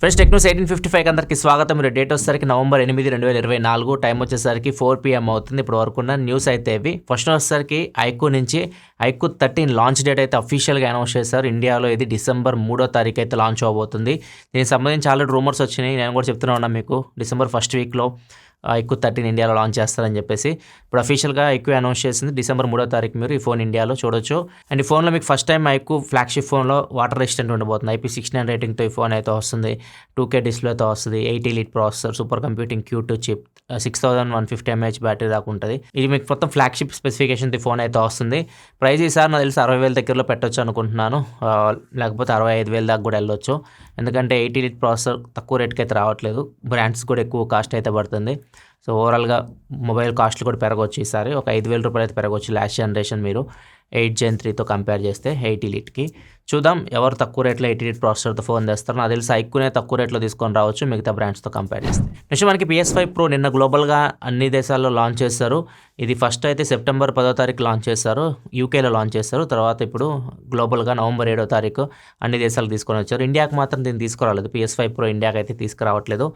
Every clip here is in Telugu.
ఫ్రెండ్స్ టెక్నోస్ 1855 అందరికీ స్వాగతం. మీరు డేట్ వచ్చేసరికి November 8, 2024, టైం వచ్చేసరికి 4 PM అవుతుంది. ఇప్పుడు వరకు ఉన్న న్యూస్ అయితే ఇవి. ఫస్ట్ వచ్చేసరికి iQOO నుంచి iQOO 13 లాంచ్ డేట్ అయితే అఫీషియల్గా అనౌన్స్ చేశారు. ఇండియాలో ఇది December 3 అయితే లాంచ్ అవబోతుంది. దీనికి సంబంధించి ఆల్రెడీ రూమర్స్ వచ్చినాయి. నేను కూడా చెప్తూనే ఉన్నాను మీకు, December 1 వీక్లో iQOO 13 ఇండియాలో లాంచ్ చేస్తారని చెప్పేసి. ఇప్పుడు అఫీషియల్గా iQOO అనౌన్స్ చేసింది December 3 మీరు ఈ ఫోన్ ఇండియాలో చూడొచ్చు. అండ్ ఈ ఫోన్లో మీకు ఫస్ట్ టైం iQOO ఫ్లాగ్షిప్ ఫోన్లో వాటర్ రెసిస్టెంట్ ఉండబోతుంది. IP69 రేటింగ్తో ఈ ఫోన్ అయితే వస్తుంది. 2K డిస్ప్లేతో వస్తుంది. 80 lead processor, super computing Q2 chip, 6150 mAh battery దాకా ఉంటుంది. ఇది మీకు మొత్తం ఫ్లాగ్షిప్ స్పెసిఫికేషన్ ఫోన్ అయితే వస్తుంది. ప్రైస్ ఈసారి నాకు తెలిసి 60,000 దగ్గరలో పెట్టొచ్చు అనుకుంటున్నాను, లేకపోతే 65,000 దాకా కూడా వెళ్ళొచ్చు. ఎందుకంటే 80 లీట్ ప్రాసెసర్ తక్కువ రేట్కి అయితే రావట్లేదు. బ్రాండ్స్ కూడా ఎక్కువ కాస్ట్ అయితే పడుతుంది. సో ఓవరాల్గా మొబైల్ కాస్ట్లు కూడా పెరగవచ్చు. ఈసారి ఒక 5,000 రూపాయలు అయితే పెరగవచ్చు. లాస్ట్ జనరేషన్ మీరు 8 Gen 3తో కంపేర్ చేస్తే 80 లీట్కి. చూద్దాం ఎవరు తక్కువ రేట్లో 80 లీట్ ప్రాసెసర్తో ఫోన్ తెస్తారు. నాకు తెలిసి iQOOనే తక్కువ రేట్లో తీసుకొని రావచ్చు మిగతా బ్రాండ్స్తో కంపేర్ చేస్తే. నెక్స్ట్ మనకి PS5 Pro నిన్న గ్లోబల్గా అన్ని దేశాల్లో లాంచ్ చేస్తారు. ఇది ఫస్ట్ అయితే September 10 లాంచ్ చేస్తారు, యూకేలో లాంచ్ చేస్తారు. తర్వాత ఇప్పుడు గ్లోబల్గా November 7 అన్ని దేశాలకు తీసుకొని వచ్చారు. ఇండియాకి మాత్రం దీన్ని తీసుకురాలేదు. PS5 Pro ఇండియాకి అయితే తీసుకురావట్లేదు.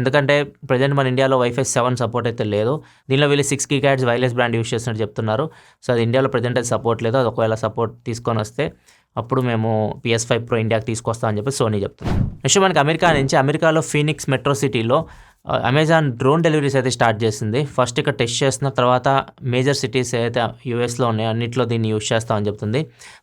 ఎందుకంటే ప్రజెంట్ మన ఇండియాలో Wi-Fi 7 సపోర్ట్ అయితే లేదు. దీనిలో వీళ్ళు 6 GHz వైర్లెస్ బ్రాండ్ యూస్ చేస్తున్నట్టు చెప్తున్నారు. సో అది ఇండియాలో ప్రజెంట్ అయితే సపోర్ట్ లేదు. అది ఒకవేళ సపోర్ట్ తీసుకొని వస్తే అప్పుడు మేము PS5 Pro ఇండియాకి తీసుకొస్తామని చెప్పి సోనీ చెప్తున్నాం. నెక్స్ట్ మనకి అమెరికాలో ఫీనిక్స్ మెట్రో సిటీలో అమెజాన్ డ్రోన్ డెలివరీస్ అయితే స్టార్ట్ చేసింది. ఫస్ట్ ఇక్కడ టెస్ట్ చేస్తున్న తర్వాత మేజర్ సిటీస్ అయితే యూఎస్లో ఉన్నాయి అన్నింటిలో దీన్ని యూస్ చేస్తామని చెప్తుంది.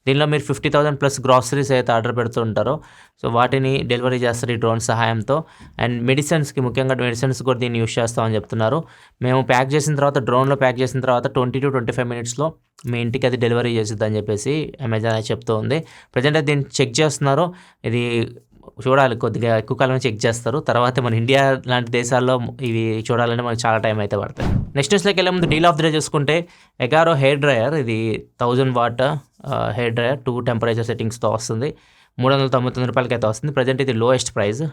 దీనిలో మీరు 50,000+ గ్రాసరీస్ అయితే ఆర్డర్ పెడుతూ ఉంటారో, సో వాటిని డెలివరీ చేస్తారు ఈ డ్రోన్ సహాయంతో. అండ్ మెడిసిన్స్కి, ముఖ్యంగా మెడిసిన్స్ కూడా దీన్ని యూస్ చేస్తామని చెప్తున్నారు. మేము ప్యాక్ చేసిన తర్వాత, డ్రోన్లో ప్యాక్ చేసిన తర్వాత 20 to 25 మినిట్స్లో మీ ఇంటికి అది డెలివరీ చేసిద్దని చెప్పేసి అమెజాన్ అయితే చెప్తూ ఉంది. ప్రజెంట్ అయితే దీన్ని చెక్ చేస్తున్నారు. ఇది చూడాలి, కొద్దిగా ఎక్కువ కాలం చెక్ చేస్తారు. తర్వాత మన ఇండియా లాంటి దేశాల్లో ఇవి చూడాలంటే మనకు చాలా టైం అయితే పడుతుంది. నెక్స్ట్ న్యూస్లోకి వెళ్ళే ముందు డీల్ ఆఫ్ ది డే చూసుకుంటే AGARO హెయిర్ డ్రయర్, ఇది 1000 watt హెయిర్ డ్రయర్ 2 టెంపరేచర్ సెట్టింగ్స్తో వస్తుంది. 399 రూపాయలకి అయితే వస్తుంది. ప్రజెంట్ ఇది లోయెస్ట్ ప్రైస్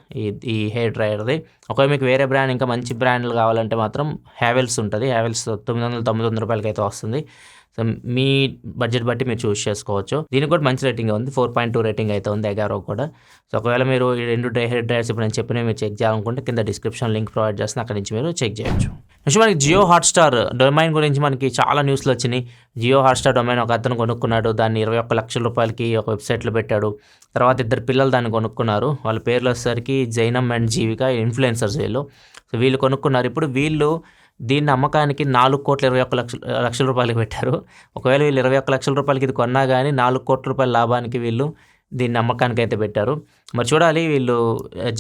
ఈ హెయిర్ డ్రయర్ది. ఒకవేళ మీకు వేరే బ్రాండ్, ఇంకా మంచి బ్రాండ్లు కావాలంటే మాత్రం హ్యావెల్స్ ఉంటుంది. హ్యావెల్స్ 999 రూపాయలకి అయితే వస్తుంది. సో మీ బడ్జెట్ బట్టి మీరు చూస్ చేసుకోవచ్చు. దీనికి కూడా మంచి రేటింగ్ ఉంది, 4.2 రేటింగ్ అయితే ఉంది AGARO కూడా. సో ఒకవేళ మీరు ఈ 2 హెయిర్ డ్రయర్స్ ఇప్పుడు నేను చెప్పినవి మీరు చెక్ చేయాలనుకుంటే కింద డిస్క్రిప్షన్ లింక్ ప్రొవైడ్ చేస్తాను, అక్కడి నుంచి మీరు చెక్ చేయొచ్చు. నెక్స్ట్ మనకి JioHotstar డొమైన్ గురించి మనకి చాలా న్యూస్లు వచ్చినాయి. JioHotstar డొమైన్ ఒక అతను కొనుక్కున్నాడు, దాన్ని 21 లక్షల రూపాయలకి ఒక వెబ్సైట్లో పెట్టాడు. తర్వాత 2 పిల్లలు దాన్ని కొనుక్కున్నారు. వాళ్ళ పేర్లు వచ్చేసరికి జైనమ్ అండ్ జీవిక, ఇన్ఫ్లుయెన్సర్స్ వీళ్ళు. సో వీళ్ళు కొనుక్కున్నారు. ఇప్పుడు వీళ్ళు దీన్ని అమ్మకానికి 4,21 లక్షల రూపాయలకి పెట్టారు. ఒకవేళ వీళ్ళు 21 లక్షల రూపాయలకి ఇది కొన్నా కానీ 4 కోట్ల రూపాయల లాభానికి వీళ్ళు దీన్ని అమ్మకానికి అయితే పెట్టారు. మరి చూడాలి వీళ్ళు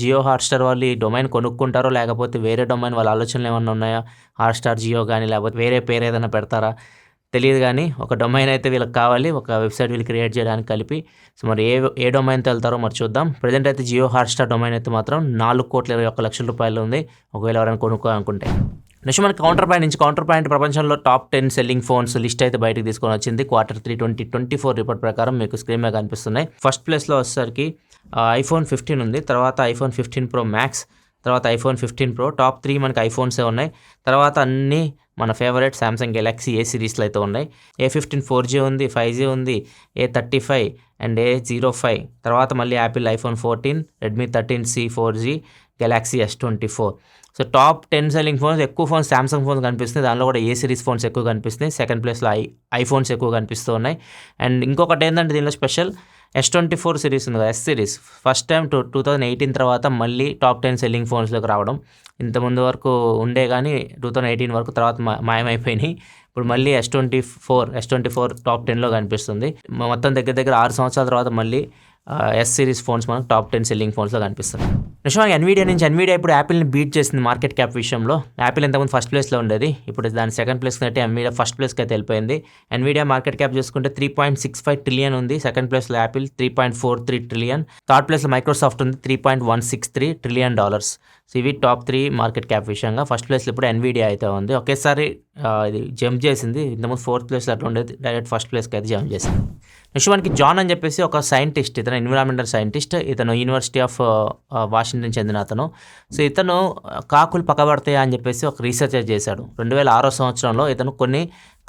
JioHotstar వాళ్ళు ఈ డొమైన్ కొనుక్కుంటారో, లేకపోతే వేరే డొమైన్ వాళ్ళ ఆలోచనలు ఏమైనా ఉన్నాయా, హాట్స్టార్ జియో కానీ లేకపోతే వేరే పేరు ఏదైనా పెడతారా తెలియదు. కానీ ఒక డొమైన్ అయితే వీళ్ళకి కావాలి, ఒక వెబ్సైట్ వీళ్ళు క్రియేట్ చేయడానికి కలిపి. సో మరి ఏ డొమైన్తో వెళ్తారో మరి చూద్దాం. ప్రజెంట్ అయితే JioHotstar డొమైన్ అయితే మాత్రం 4,21 లక్షల రూపాయలు ఉంది, ఒకవేళ ఎవరైనా కొనుక్కోవాలనుకుంటే. నెక్స్ట్ మనకి కౌంటర్ పాయింట్ ప్రపంచంలో టాప్ 10 సెల్లింగ్ ఫోన్స్ లిస్ట్ అయితే బయటకు తీసుకొని వచ్చింది. Q3 2024 రిపోర్ట్ ప్రకారం మీకు స్క్రీన్ మీద కనిపిస్తున్నాయి. ఫస్ట్ ప్లేస్లో వచ్చేసరికి iPhone 15 ఉంది, తర్వాత iPhone 15 Pro Max, తర్వాత iPhone 15 Pro. టాప్ 3 మనకి ఐఫోన్సే ఉన్నాయి. తర్వాత అన్నీ మన ఫేవరెట్ Samsung Galaxy A సిరీస్లో అయితే ఉన్నాయి. A15 4G ఉంది, 5G ఉంది, A35 అండ్ A05. తర్వాత మళ్ళీ Apple iPhone 14, Redmi 13C 4G, Galaxy S24. So top 10 selling phones, ఎక్కువ ఫోన్స్ Samsung ఫోన్స్ కనిపిస్తున్నాయి. దానిలో కూడా ఏ సిరీస్ ఫోన్స్ ఎక్కువ కనిపిస్తున్నాయి. సెకండ్ ప్లేస్లో ఐఫోన్స్ ఎక్కువ కనిపిస్తూ ఉన్నాయి. అండ్ ఇంకొకటి ఏంటంటే దీనిలో స్పెషల్ S24 సిరీస్ ఉంది కదా, S సిరీస్ ఫస్ట్ టైం 2018 తర్వాత మళ్ళీ టాప్ 10 సెల్లింగ్ ఫోన్స్లోకి రావడం. ఇంతకుముందు వరకు ఉండే కానీ 2018 వరకు తర్వాత మాయమైపోయినాయి. ఇప్పుడు మళ్ళీ S24 టాప్ 10లో కనిపిస్తుంది. మొత్తం దగ్గర 6 సంవత్సరాల తర్వాత మళ్ళీ S సిరీస్ ఫోన్స్ మనకు టాప్ 10 సెల్లింగ్ ఫోన్స్లో కనిపిస్తుంది. నెక్స్ట్ మనకి ఎన్విడియా ఇప్పుడు యాపిల్ని బీట్ చేసింది మార్కెట్ క్యాప్ విషయంలో. యాపిల్ ఇంతకుముందు ఫస్ట్ ప్లేస్లో ఉండేది, ఇప్పుడు దాని సెకండ్ ప్లేస్కి అయితే ఎన్విడియా ఫస్ట్ ప్లేస్కి అయితే వెళ్ళిపోయింది. ఎన్విడియా మార్కెట్ క్యాప్ చూసుకుంటే 3.65 ట్రిలియన్ ఉంది. సెకండ్ ప్లేస్లో యాపిల్ 3.43 ట్రిలియన్. థర్డ్ ప్లేస్లో మైక్రోసాఫ్ట్ ఉంది, $3.163 ట్రిలియన్. సో ఇవి టాప్ 3 మార్కెట్ క్యాప్ విషయంగా. ఫస్ట్ ప్లేస్లో ఇప్పుడు ఎన్విడియా అయితే ఉంది. ఒకేసారి ఇది జంప్ చేసింది. ఇంతకుముందు 4th ప్లేస్లో అట్లా ఉండేది, డైరెక్ట్ ఫస్ట్ ప్లేస్కి అయితే జంప్ చేసింది. నెక్స్ట్ మనకి జాన్ అని చెప్పేసి ఒక సైంటిస్ట్, ఇతను ఎన్విరాన్మెంటల్ సైంటిస్ట్, ఇతను యూనివర్సిటీ ఆఫ్ వాషింగ్టన్ చెందిన అతను. సో ఇతను కాకులు పక్కబడతాయా అని చెప్పేసి ఒక రీసెర్చ్ చేశాడు. 2006 సంవత్సరంలో ఇతను కొన్ని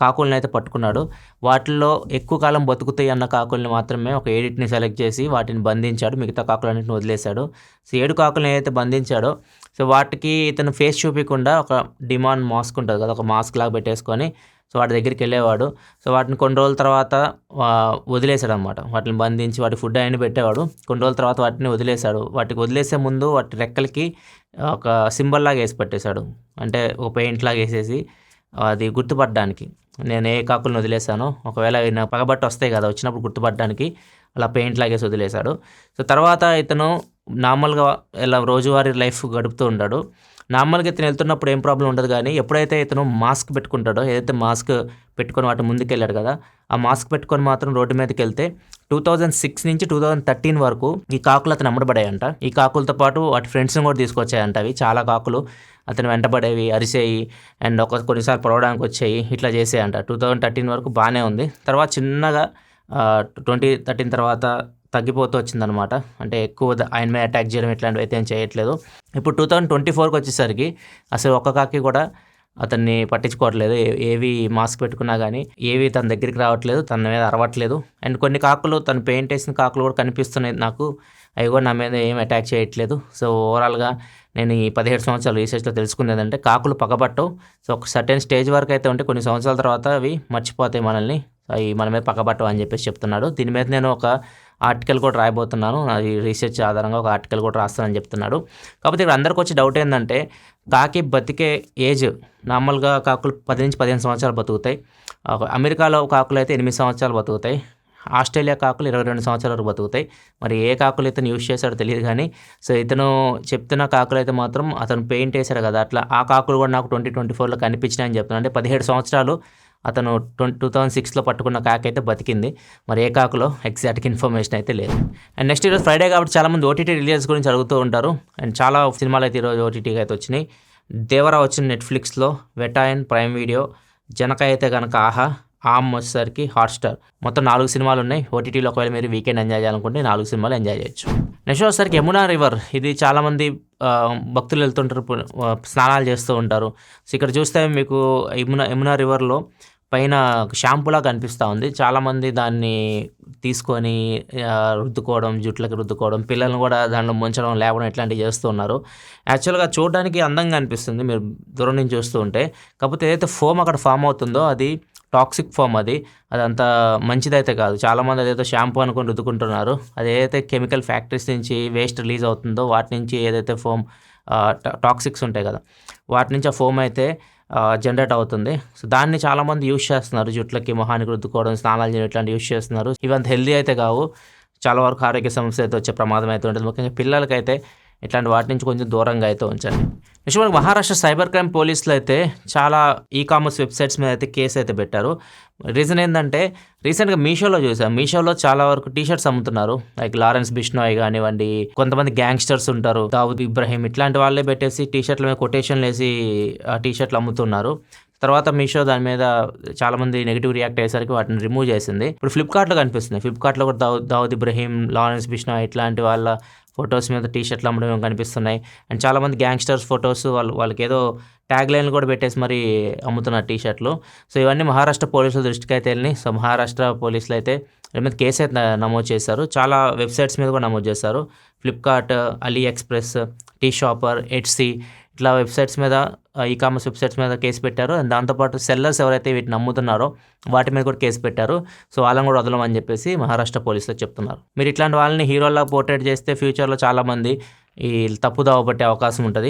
కాకులను అయితే పట్టుకున్నాడు. వాటిల్లో ఎక్కువ కాలం బతుకుతాయి అన్న కాకుల్ని మాత్రమే ఒక 7ని సెలెక్ట్ చేసి వాటిని బంధించాడు, మిగతా కాకులన్నింటిని వదిలేశాడు. సో 7 కాకులను ఏదైతే బంధించాడో సో వాటికి ఇతను ఫేస్ చూపించకుండా ఒక డిమాండ్ మాస్క్ ఉంటుంది కదా, ఒక మాస్క్ లాగా పెట్టేసుకొని సో వాటి దగ్గరికి వెళ్ళేవాడు. సో వాటిని కొన్ని రోజుల తర్వాత వదిలేశాడు అనమాట. వాటిని బంధించి వాటి ఫుడ్ అయినా పెట్టేవాడు. కొన్ని రోజుల తర్వాత వాటిని వదిలేశాడు. వాటికి వదిలేసే ముందు వాటి రెక్కలకి ఒక సింబల్ లాగా వేసి పెట్టేశాడు, అంటే ఒక పెయింట్ లాగా వేసేసి అది గుర్తుపట్టడానికి నేను ఏ కాకులను వదిలేశానో, ఒకవేళ నాకు పగబట్టి వస్తాయి కదా వచ్చినప్పుడు గుర్తుపట్టడానికి అలా పెయింట్ లాగేసి వదిలేశాడు. సో తర్వాత ఇతను నార్మల్గా ఇలా రోజువారీ లైఫ్ గడుపుతూ ఉంటాడు. నార్మల్గా ఇతను వెళ్తున్నప్పుడు ఏం ప్రాబ్లం ఉండదు, కానీ ఎప్పుడైతే ఇతను మాస్క్ పెట్టుకుంటాడో, ఏదైతే మాస్క్ పెట్టుకొని వాటి ముందుకు వెళ్ళాడు కదా, ఆ మాస్క్ పెట్టుకొని మాత్రం రోడ్డు మీదకి వెళ్తే 2006 నుంచి 2013 వరకు ఈ కాకులు అతను అమ్మడబడాయంట. ఈ కాకులతో పాటు వాటి ఫ్రెండ్స్ని కూడా తీసుకొచ్చాయంట. అవి చాలా కాకులు అతను వెంటబడేవి, అరిసేయి అండ్ కొన్నిసార్లు పొడవడానికి వచ్చాయి, ఇట్లా చేసేయంట. 2013 వరకు బాగానే ఉంది. తర్వాత చిన్నగా 2013 తర్వాత తగ్గిపోతూ వచ్చిందనమాట. అంటే ఎక్కువ ఆయన మీద అటాక్ చేయడం ఇట్లాంటివి అయితే ఏం చేయట్లేదు. ఇప్పుడు 2024కి వచ్చేసరికి అసలు ఒక్క కాకి కూడా అతన్ని పట్టించుకోవట్లేదు. ఏవి మాస్క్ పెట్టుకున్నా కానీ ఏవి తన దగ్గరికి రావట్లేదు, తన మీద అరవట్లేదు. అండ్ కొన్ని కాకులు, తను పెయింట్ వేసిన కాకులు కూడా కనిపిస్తున్నాయి నాకు, అవి కూడా నా మీద ఏం అటాక్ చేయట్లేదు. సో ఓవరాల్గా నేను ఈ 17 సంవత్సరాల రీసెర్చ్లో తెలుసుకుంది ఏంటంటే కాకులు పగబట్టవు. సో ఒక సర్టెన్ స్టేజ్ వరకు అయితే ఉంటే కొన్ని సంవత్సరాల తర్వాత అవి మర్చిపోతాయి మనల్ని, అవి మన మీద పగబట్టవు అని చెప్పేసి చెప్తున్నాడు. దీని మీద నేను ఒక ఆర్టికల్ కూడా రాయబోతున్నాను, అది రీసెర్చ్ ఆధారంగా ఒక ఆర్టికల్ కూడా రాస్తానని చెప్తున్నాడు. కాకపోతే ఇక్కడ అందరికి వచ్చే డౌట్ ఏంటంటే కాకి బతికే ఏజ్ నార్మల్గా కాకులు 10 నుంచి 15 సంవత్సరాలు బతుకుతాయి. అమెరికాలో కాకులు అయితే 8 సంవత్సరాలు బతుకుతాయి. ఆస్ట్రేలియా కాకులు 22 సంవత్సరాల వరకు బతుకుతాయి. మరి ఏ కాకులు ఇతను యూజ్ చేశాడో తెలియదు కానీ, సో ఇతను చెప్తున్న కాకులు అయితే మాత్రం అతను పెయింట్ వేశాడు కదా, అట్లా ఆ కాకులు కూడా నాకు 2024లో కనిపించినాయని చెప్తున్నాను. అంటే 17 సంవత్సరాలు అతను 2006లో పట్టుకున్న కాకి అయితే బతికింది. మరి ఏ కాకులో ఎగ్జాక్ట్ ఇన్ఫర్మేషన్ అయితే లేదు. అండ్ నెక్స్ట్ ఈరోజు ఫ్రైడే కాబట్టి చాలామంది ఓటీటీ రిలీజ్ గురించి అడుగుతూ ఉంటారు. అండ్ చాలా సినిమాలు అయితే ఈరోజు ఓటీటీగా అయితే వచ్చినాయి. దేవరా వచ్చిన నెట్ఫ్లిక్స్లో, వెటాయన్ ప్రైమ్ వీడియో, జనక అయితే కనుక ఆహా, ఆమ్ వచ్చేసరికి హాట్స్టార్. మొత్తం 4 సినిమాలు ఉన్నాయి ఓటీటీలో. ఒకవేళ మీరు వీకెండ్ ఎంజాయ్ చేయాలనుకుంటే 4 సినిమాలు ఎంజాయ్ చేయొచ్చు. నెక్స్ట్ వచ్చేసరికి యమునా రివర్, ఇది చాలామంది భక్తులు వెళ్తుంటారు, స్నానాలు చేస్తూ ఉంటారు. సో ఇక్కడ చూస్తే మీకు యమునా రివర్లో పైన షాంపూలా కనిపిస్తూ ఉంది. చాలామంది దాన్ని తీసుకొని రుద్దుకోవడం, జుట్లకి రుద్దుకోవడం, పిల్లల్ని కూడా దాంట్లో ముంచడం, లేవడం ఇట్లాంటివి చేస్తూ ఉన్నారు. యాక్చువల్గా చూడడానికి అందంగా అనిపిస్తుంది మీరు దూరం నుంచి చూస్తూ ఉంటే. కాకపోతే ఏదైతే ఫోమ్ అక్కడ ఫామ్ అవుతుందో అది టాక్సిక్ ఫోమ్, అదంత మంచిదైతే కాదు. చాలామంది అదేదో షాంపూ అనుకొని రుద్దుకుంటున్నారు. అది ఏదైతే కెమికల్ ఫ్యాక్టరీస్ నుంచి వేస్ట్ రిలీజ్ అవుతుందో వాటి నుంచి ఏదైతే ఫోమ్ టాక్సిక్స్ ఉంటాయి కదా, వాటి నుంచి ఆ ఫోమ్ అయితే జనరేట్ అవుతుంది. సో దాన్ని చాలామంది యూజ్ చేస్తున్నారు, జుట్లకి మొహానికి రుద్దుకోవడం, స్నానాలు చేయడం ఇట్లాంటి యూజ్ చేస్తున్నారు. ఇవంత హెల్దీ అయితే కావు, చాలా వరకు ఆరోగ్య సమస్య అయితే వచ్చే ప్రమాదం అయితే ఉంటుంది. ముఖ్యంగా పిల్లలకైతే ఇట్లాంటి వాటి నుంచి కొంచెం దూరంగా అయితే ఉంచండి. నెక్స్ట్ మనకి మహారాష్ట్ర సైబర్ క్రైమ్ పోలీసులు అయితే చాలా కామర్స్ వెబ్సైట్స్ మీద అయితే కేసు అయితే పెట్టారు. రీజన్ ఏంటంటే రీసెంట్గా మీషోలో చూసాం, మీషోలో చాలా వరకు టీషర్ట్స్ అమ్ముతున్నారు. లైక్ లారెన్స్ బిష్నోయ్ కానివ్వండి, కొంతమంది గ్యాంగ్స్టర్స్ ఉంటారు, దావుద్ ఇబ్రహీం, ఇట్లాంటి వాళ్ళే పెట్టేసి టీషర్ట్ల మీద కొటేషన్లు వేసి ఆ టీషర్ట్లు అమ్ముతున్నారు. తర్వాత మీషో దాని మీద చాలామంది నెగిటివ్ రియాక్ట్ అయ్యేసరికి వాటిని రిమూవ్ చేసింది. ఇప్పుడు ఫ్లిప్కార్ట్లో కనిపిస్తుంది. ఫ్లిప్కార్ట్లో కూడా దావుద్ ఇబ్రహీం, లారెన్స్ బిష్నోయ్ ఇట్లాంటి వాళ్ళ ఫొటోస్ మీద టీషర్ట్లు అమ్మడం కనిపిస్తున్నాయి. అండ్ చాలామంది గ్యాంగ్స్టర్స్ ఫొటోస్ వాళ్ళకి ఏదో ట్యాగ్ లైన్లు కూడా పెట్టేసి మరి అమ్ముతున్నారు టీషర్ట్లు. సో ఇవన్నీ మహారాష్ట్ర పోలీసుల దృష్టికి అయితే వెళ్ళి, సో మహారాష్ట్ర పోలీసులు అయితే వీళ్ళ మీద కేసు అయితే నమోదు చేశారు. చాలా వెబ్సైట్స్ మీద కూడా నమోదు చేశారు. Flipkart, AliExpress, T shopper, Etsy ఇట్లా వెబ్సైట్స్ మీద, కామర్స్ వెబ్సైట్స్ మీద కేసు పెట్టారు. అండ్ దాంతోపాటు సెల్లర్స్ ఎవరైతే వీటిని అమ్ముతున్నారో వాటి మీద కూడా కేసు పెట్టారు. సో వాళ్ళని కూడా వదలమని చెప్పేసి మహారాష్ట్ర పోలీసులు చెప్తున్నారు. మీరు ఇట్లాంటి వాళ్ళని హీరోలా పోర్ట్రేట్ చేస్తే ఫ్యూచర్లో చాలామంది ఈ తప్పుదావ పట్టే అవకాశం ఉంటుంది.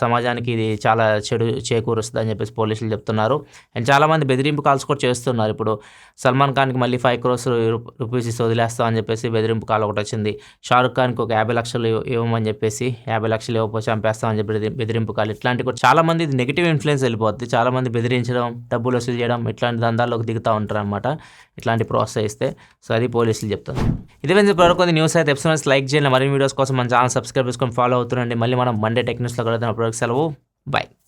సమాజానికి ఇది చాలా చెడు చేకూరుస్తుంది అని చెప్పేసి పోలీసులు చెప్తున్నారు. అండ్ చాలామంది బెదిరింపు కాల్స్ కూడా చేస్తున్నారు. ఇప్పుడు సల్మాన్ ఖాన్కి మళ్ళీ 5 crores రూపీస్ వదిలేస్తాం అని చెప్పేసి బెదిరింపు కాల్ ఒకటి వచ్చింది. షారుఖ్ ఖాన్కి ఒక 50 లక్షలు ఇవ్వమని చెప్పేసి 50 లక్షలు ఇవ్వకపోతే చంపేస్తామని చెప్పి బెదిరింపు కాల్. ఇట్లాంటి కూడా చాలామంది ఇది నెగిటివ్ ఇన్ఫ్లుయెన్స్ వెళ్ళిపోద్ది. చాలామంది బెదిరించడం, డబ్బులు వసూలు చేయడం ఇట్లాంటి దందాల్లోకి దిగుతూ ఉంటారు అనమాట, ఇట్లాంటి ప్రోత్సహిస్తే. సో అది పోలీసులు చెప్తారు. ఇదే ఇప్పటివరకు న్యూస్ అయితే ఎపిసోడ్స్ లైక్ చేయండి. మరిన్ని వీడియోస్ కోసం మన ఛానల్ సబ్స్క్రైబ్ చేసుకొని ఫాలో అవుతుండండి. మళ్ళీ మనం మండే టెక్నిక్స్లో కలుద్దాం. అప్పటివరకు సెలవు, బాయ్.